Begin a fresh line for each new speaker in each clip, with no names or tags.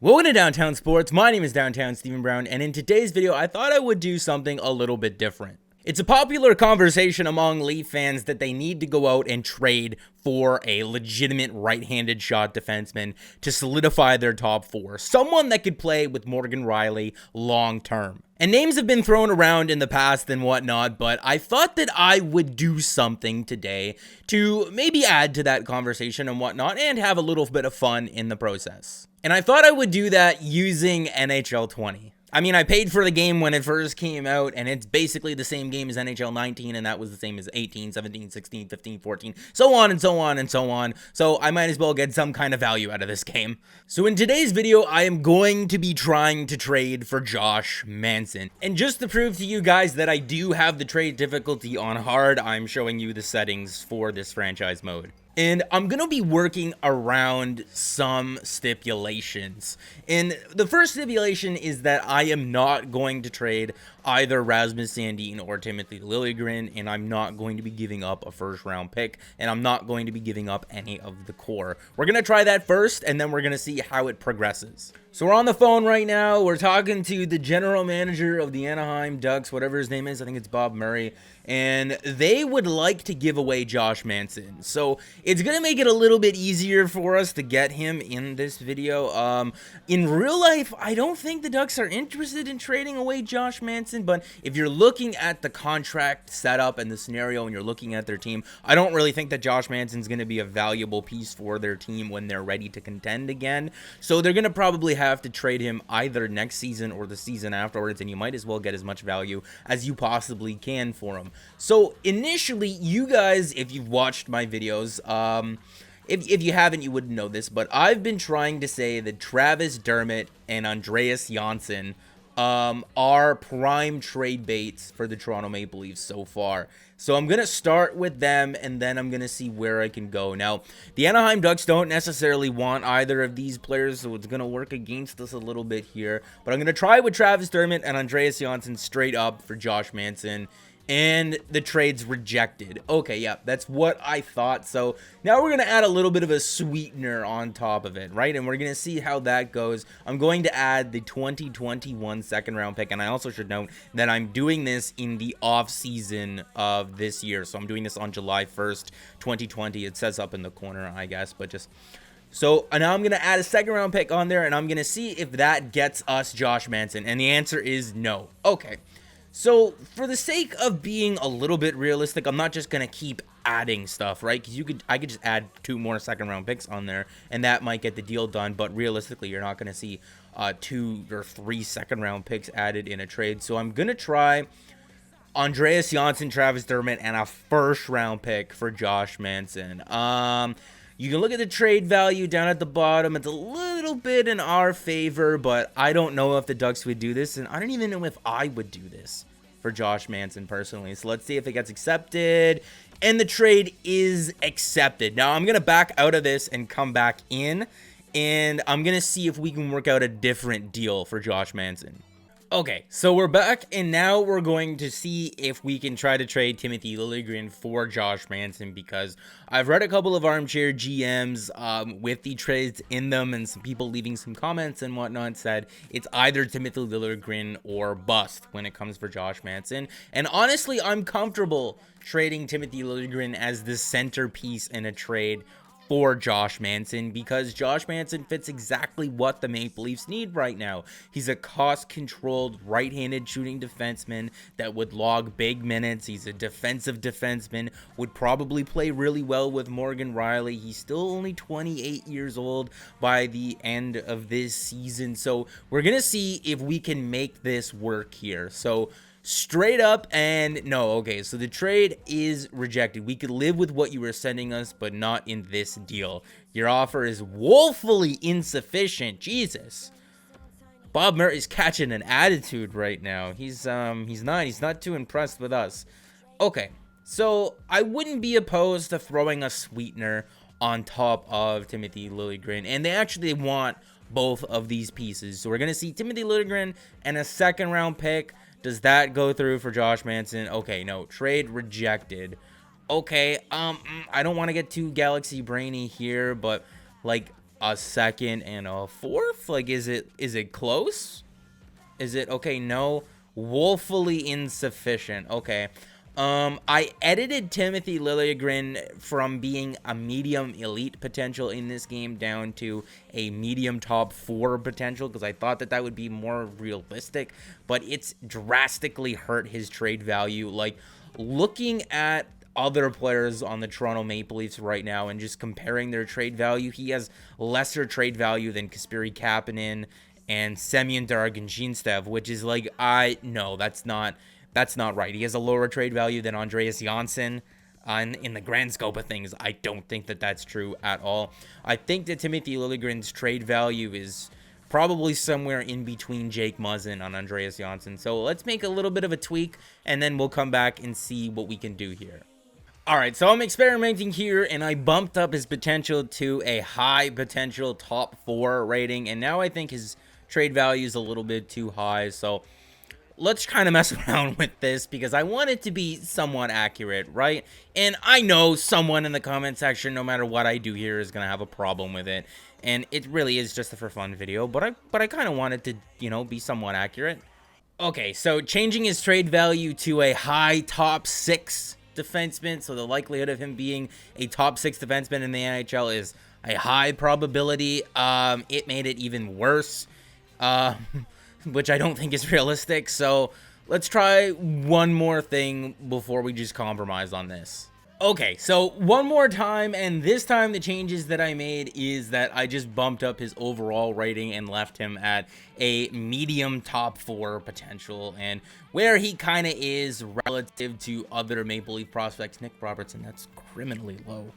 Welcome to Downtown Sports. My name is Downtown Stephen Brown, and in today's video, I thought I would do something a little bit different. It's a popular conversation among Leaf fans that they need to go out and trade for a legitimate right-handed shot defenseman to solidify their top four. Someone that could play with Morgan Rielly long-term. And names have been thrown around in the past and whatnot, but I thought that I would do something today to maybe add to that conversation and whatnot and have a little bit of fun in the process. And I thought I would do that using NHL 20. I mean, I paid for the game when it first came out, and it's basically the same game as NHL 19, and that was the same as 18, 17, 16, 15, 14, so on and so on and so on. So I might as well get some kind of value out of this game. So in today's video, I am going to be trying to trade for Josh Manson. And just to prove to you guys that I do have the trade difficulty on hard, I'm showing you the settings for this franchise mode. And I'm going to be working around some stipulations. And the first stipulation is that I am not going to trade either Rasmus Sandin or Timothy Liljegren, and I'm not going to be giving up a first-round pick, and I'm not going to be giving up any of the core. We're going to try that first, and then we're going to see how it progresses. So we're on the phone right now. We're talking to the general manager of the Anaheim Ducks, whatever his name is. I think it's Bob Murray. And they would like to give away Josh Manson. So it's going to make it a little bit easier for us to get him in this video. In real life, I don't think the Ducks are interested in trading away Josh Manson. But if you're looking at the contract setup and the scenario and you're looking at their team, I don't really think that Josh Manson's going to be a valuable piece for their team when they're ready to contend again. So they're going to probably have to trade him either next season or the season afterwards, and you might as well get as much value as you possibly can for him. So initially, you guys, if you've watched my videos, if you haven't, you wouldn't know this, but I've been trying to say that Travis Dermott and Andreas Johnsson are prime trade baits for the Toronto Maple Leafs so far. So I'm going to start with them, and then I'm going to see where I can go. Now, the Anaheim Ducks don't necessarily want either of these players, so it's going to work against us a little bit here. But I'm going to try with Travis Dermott and Andreas Johnsson straight up for Josh Manson. And the trade's rejected. Okay, yeah, that's what I thought. So now we're going to add a little bit of a sweetener on top of it, right? And we're going to see how that goes. I'm going to add the 2021 second round pick. And I also should note that I'm doing this in the off season of this year. So I'm doing this on July 1st, 2020. It says up in the corner, I guess, but just... So now I'm going to add a second round pick on there, and I'm going to see if that gets us Josh Manson. And the answer is no. Okay. So, for the sake of being a little bit realistic, I'm not just going to keep adding stuff, right? Because I could just add 2 more second-round picks on there, and that might get the deal done. But realistically, you're not going to see 2 or 3 second-round picks added in a trade. So, I'm going to try Andreas Johnsson, Travis Dermott, and a first-round pick for Josh Manson. You can look at the trade value down at the bottom. It's a little bit in our favor, but I don't know if the Ducks would do this, and I don't even know if I would do this for Josh Manson personally. So let's see if it gets accepted, and the trade is accepted. Now I'm going to back out of this and come back in, and I'm going to see if we can work out a different deal for Josh Manson. Okay, so we're back, and now we're going to see if we can try to trade Timothy Liljegren for Josh Manson, because I've read a couple of armchair GMs with the trades in them, and some people leaving some comments and whatnot said it's either Timothy Liljegren or bust when it comes for Josh Manson. And honestly, I'm comfortable trading Timothy Liljegren as the centerpiece in a trade for Josh Manson, because Josh Manson fits exactly what the Maple Leafs need right now. He's a cost-controlled right-handed shooting defenseman that would log big minutes. He's a defensive defenseman, would probably play really well with Morgan Rielly. He's still only 28 years old by the end of this season, so we're gonna see if we can make this work here. So straight up, and no, okay, so the trade is rejected. We could live with what you were sending us, but not in this deal. Your offer is woefully insufficient. Jesus. Bob Murray is catching an attitude right now. He's not too impressed with us. Okay, so I wouldn't be opposed to throwing a sweetener on top of Timothy Liljegren, and they actually want both of these pieces. So we're going to see Timothy Liljegren and a second round pick. Does that go through for Josh Manson? Okay, no. Trade rejected. Okay, I don't want to get too galaxy brainy here, but like a second and a fourth. Like, is it close? Is it okay? No, woefully insufficient. Okay. I edited Timothy Liljegren from being a medium elite potential in this game down to a medium top 4 potential because I thought that that would be more realistic, but it's drastically hurt his trade value. Like, looking at other players on the Toronto Maple Leafs right now and just comparing their trade value, he has lesser trade value than Kasperi Kapanen and Semyon Darganjinstev, which is like, no, that's not right. He has a lower trade value than Andreas Janssen. In the grand scope of things, I don't think that that's true at all. I think that Timothy Liljegren's trade value is probably somewhere in between Jake Muzzin and Andreas Janssen. So let's make a little bit of a tweak, and then we'll come back and see what we can do here. All right, so I'm experimenting here, and I bumped up his potential to a high potential top 4 rating, and now I think his trade value is a little bit too high. So let's kind of mess around with this because I want it to be somewhat accurate, right? And I know someone in the comment section, no matter what I do here, is going to have a problem with it. And it really is just a for fun video, but I kind of want it to, you know, be somewhat accurate. Okay, so changing his trade value to a high top 6 defenseman, so the likelihood of him being a top 6 defenseman in the NHL is a high probability. It made it even worse. Which I don't think is realistic, so let's try one more thing before we just compromise on this. Okay, so one more time, and this time the changes that I made is that I just bumped up his overall rating and left him at a medium top 4 potential, and where he kind of is relative to other Maple Leaf prospects. Nick Robertson, that's criminally low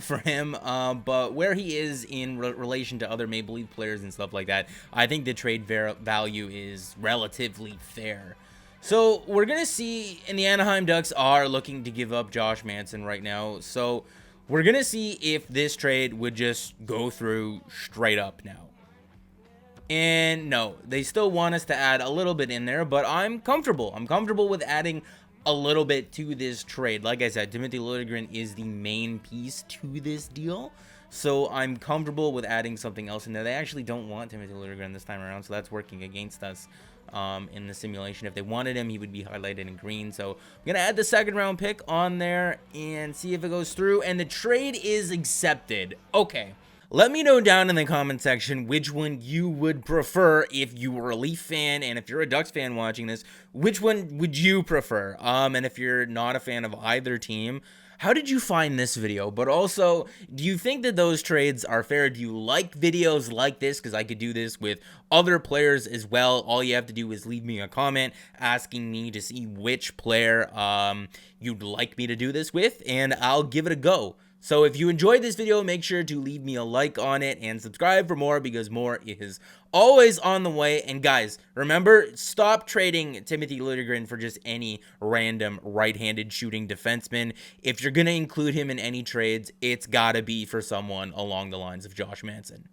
for him, but where he is in relation to other Maple Leaf players and stuff like that, I think the trade value is relatively fair. So we're going to see, and the Anaheim Ducks are looking to give up Josh Manson right now, so we're going to see if this trade would just go through straight up now. And no, they still want us to add a little bit in there, but I'm comfortable. I'm comfortable with adding a little bit to this trade. Like I said, Timothy Liljegren is the main piece to this deal, so I'm comfortable with adding something else in there. They actually don't want Timothy Liljegren this time around, so that's working against us in the simulation. If they wanted him, he would be highlighted in green. So I'm gonna add the 2nd round pick on there and see if it goes through, and the trade is accepted. Okay, let me know down in the comment section which one you would prefer if you were a Leaf fan, and if you're a Ducks fan watching this, which one would you prefer? And if you're not a fan of either team, how did you find this video? But also, do you think that those trades are fair? Do you like videos like this? Because I could do this with other players as well. All you have to do is leave me a comment asking me to see which player you'd like me to do this with, and I'll give it a go. So if you enjoyed this video, make sure to leave me a like on it and subscribe for more, because more is always on the way. And guys, remember, stop trading Timothy Liljegren for just any random right-handed shooting defenseman. If you're going to include him in any trades, it's got to be for someone along the lines of Josh Manson.